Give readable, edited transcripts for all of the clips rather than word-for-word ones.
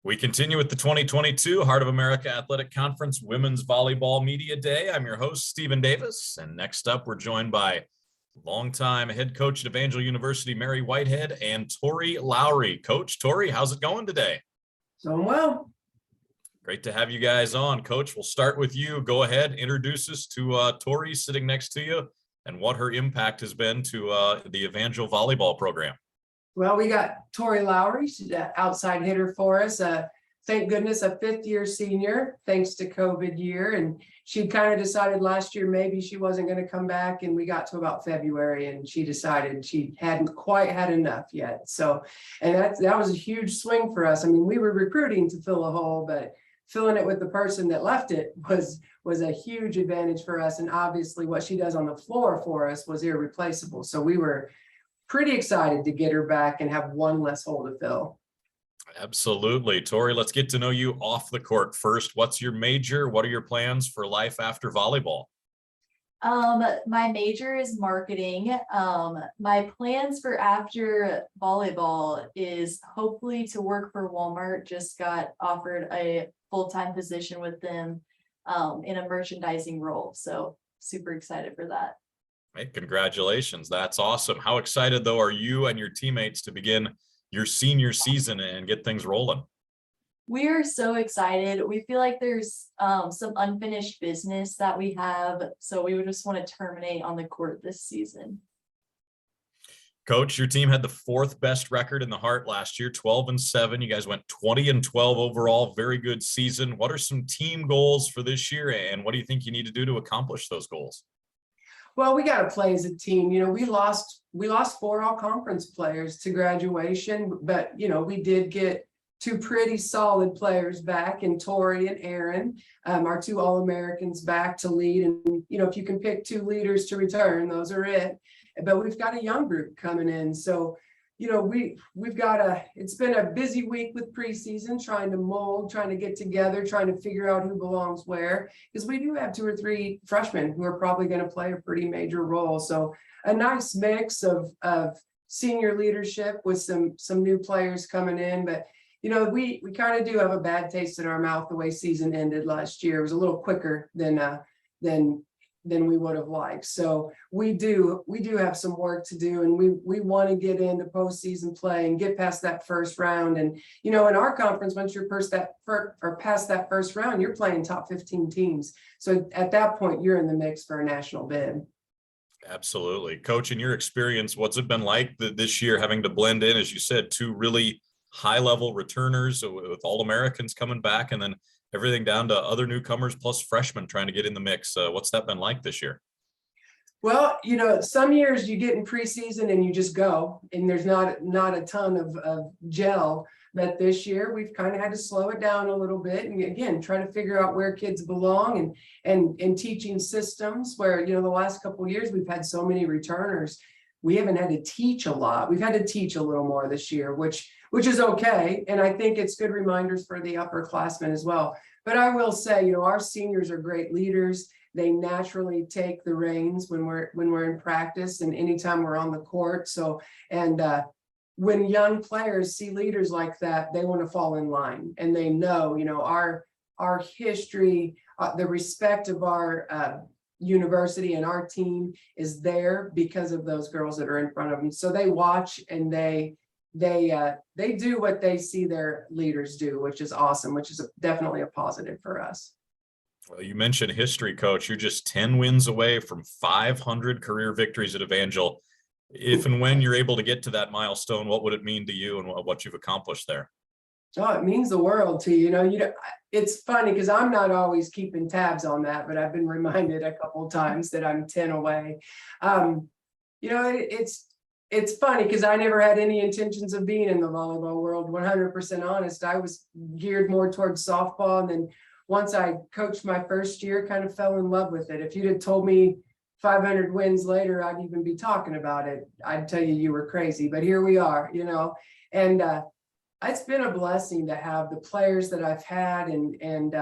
We continue with the 2022 Heart of America Athletic Conference Women's Volleyball Media Day. I'm your host, Stephen Davis. And next up, we're joined by longtime head coach at Evangel University, Mary Whitehead, and Tori Lowry. Coach, Tori, how's it going today? Doing well. Great to have you guys on. Coach, we'll start with you. Go ahead, introduce us to Tori sitting next to you and what her impact has been to the Evangel volleyball program. Well, we got Tori Lowry. She's an outside hitter for us. Thank goodness, a fifth-year senior, thanks to COVID year. And she kind of decided last year maybe she wasn't going to come back. And we got to about February and she decided she hadn't quite had enough yet. So, and that was a huge swing for us. I mean, we were recruiting to fill a hole, but filling it with the person that left it was a huge advantage for us. And obviously what she does on the floor for us was irreplaceable. So we were pretty excited to get her back and have one less hole to fill. Absolutely. Tori, let's get to know you off the court first. What's your major? What are your plans for life after volleyball? My major is marketing. My plans for after volleyball is hopefully to work for Walmart. Just got offered a full-time position with them in a merchandising role. So super excited for that. Hey, congratulations. That's awesome. How excited, though, are you and your teammates to begin your senior season and get things rolling? We are so excited. We feel like there's some unfinished business that we have. So we would just want to terminate on the court this season. Coach, your team had the fourth best record in the Heart last year, 12-7. You guys went 20-12 overall. Very good season. What are some team goals for this year, and what do you think you need to do to accomplish those goals? Well, we got to play as a team. You know, we lost 4 all-conference players to graduation, but, you know, we did get 2 pretty solid players back in Tori and Aaron, our 2 All-Americans back to lead. And, you know, if you can pick 2 leaders to return, those are it. But we've got a young group coming in. So, you know, it's been a busy week with preseason, trying to mold, trying to get together, trying to figure out who belongs where, because we do have 2 or 3 freshmen who are probably going to play a pretty major role. So a nice mix of senior leadership with some new players coming in. But, you know, we kind of do have a bad taste in our mouth the way season ended last year. It was a little quicker than we would have liked. So we do have some work to do, and we want to get into postseason play and get past that first round. And, you know, in our conference, once you're past that first round, you're playing top 15 teams. So at that point, you're in the mix for a national bid. Absolutely. Coach, in your experience, what's it been like this year having to blend in, as you said, 2 really high-level returners with All-Americans coming back, and then everything down to other newcomers plus freshmen trying to get in the mix? What's that been like this year? Well, you know, some years you get in preseason and you just go, and there's not a ton of gel. But this year we've kind of had to slow it down a little bit, and again try to figure out where kids belong and teaching systems where, you know, the last couple of years we've had so many returners. We haven't had to teach a lot. We've had to teach a little more this year, which is okay. And I think it's good reminders for the upperclassmen as well. But I will say, you know, our seniors are great leaders. They naturally take the reins when we're in practice and anytime we're on the court. So, and when young players see leaders like that, they want to fall in line, and they know, you know, our history, the respect of our university and our team is there because of those girls that are in front of them. So they watch and they do what they see their leaders do, which is awesome, which is definitely a positive for us. Well, you mentioned history, Coach. You're just 10 wins away from 500 career victories at Evangel. If and when you're able to get to that milestone, what would it mean to you and what you've accomplished there? Oh, it means the world to you. You know, it's funny because I'm not always keeping tabs on that, but I've been reminded a couple of times that I'm 10 away. You know, it's funny because I never had any intentions of being in the volleyball world. 100% honest. I was geared more towards softball, and then once I coached my first year, kind of fell in love with it. If you'd have told me 500 wins later, I'd even be talking about it. I'd tell you were crazy, but here we are, you know. And it's been a blessing to have the players that I've had, and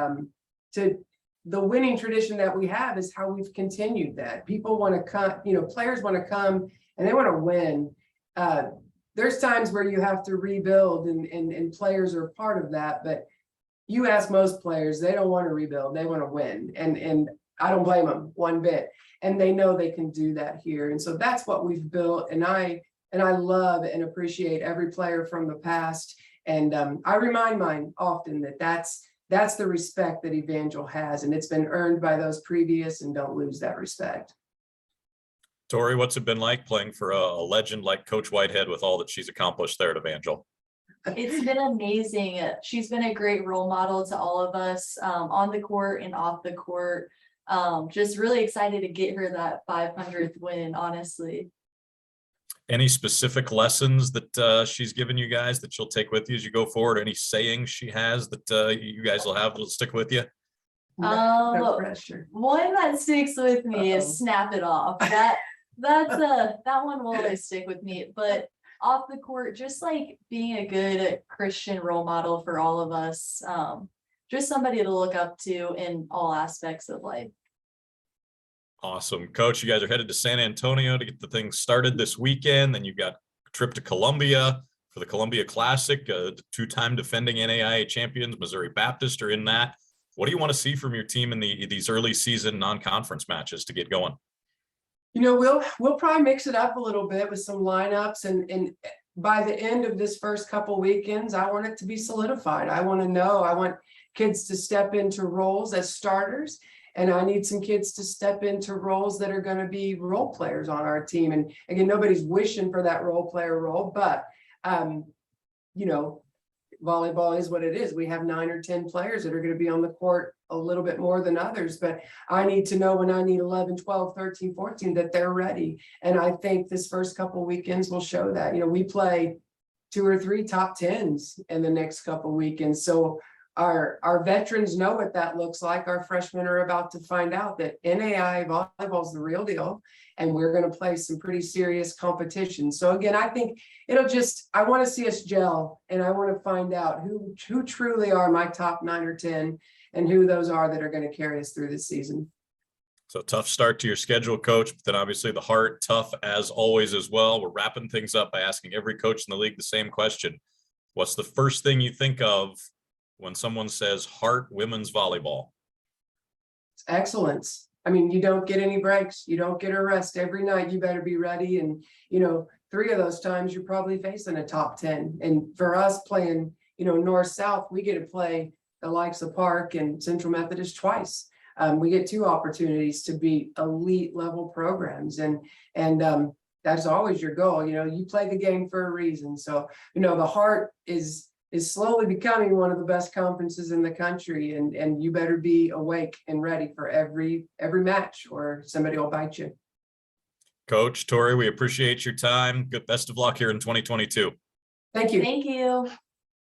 to the winning tradition that we have is how we've continued that. People want to come, you know, players want to come and they want to win. there's times where you have to rebuild and players are part of that, but you ask most players, they don't want to rebuild, they want to win. And I don't blame them one bit. And they know they can do that here. And so that's what we've built. And I love and appreciate every player from the past. And I remind mine often that that's the respect that Evangel has, and it's been earned by those previous, and don't lose that respect. Tori, what's it been like playing for a legend like Coach Whitehead with all that she's accomplished there at Evangel? It's been amazing. She's been a great role model to all of us, on the court and off the court. Just really excited to get her that 500th win, honestly. Any specific lessons that she's given you guys that you'll take with you as you go forward? Any sayings she has that you guys will have that'll stick with you? No pressure. One that sticks with me is snap it off. That one will always stick with me. But off the court, just like being a good Christian role model for all of us, just somebody to look up to in all aspects of life. Awesome. Coach, you guys are headed to San Antonio to get the thing started this weekend. Then you've got a trip to Columbia for the Columbia Classic. The two-time defending NAIA champions, Missouri Baptist, are in that. What do you want to see from your team in these early season non-conference matches to get going? You know, we'll probably mix it up a little bit with some lineups, and by the end of this first couple weekends, I want it to be solidified. I want kids to step into roles as starters. And I need some kids to step into roles that are going to be role players on our team. And again, nobody's wishing for that role player role, but, you know, volleyball is what it is. We have 9 or 10 players that are going to be on the court a little bit more than others, but I need to know when I need 11, 12, 13, 14, that they're ready. And I think this first couple weekends will show that. You know, we play 2 or 3 top 10s in the next couple weekends. So our veterans know what that looks like. Our freshmen are about to find out that NAI volleyball is the real deal, and we're going to play some pretty serious competition. So again, I think I want to see us gel, and I want to find out who truly are my top 9 or 10 and who those are that are going to carry us through this season. So tough start to your schedule, Coach, but then obviously the heart tough as always as well. We're wrapping things up by asking every coach in the league the same question. What's the first thing you think of when someone says Hart women's volleyball? It's excellence. I mean, you don't get any breaks. You don't get a rest every night. You better be ready. And, you know, 3 of those times you're probably facing a top 10. And for us playing, you know, north-south, we get to play the likes of Park and Central Methodist twice. We get 2 opportunities to beat elite level programs. And that's always your goal. You know, you play the game for a reason. So, you know, the Hart is slowly becoming one of the best conferences in the country, and you better be awake and ready for every match or somebody will bite you. Coach, Tori, we appreciate your time. Good, best of luck here in 2022. Thank you. Thank you.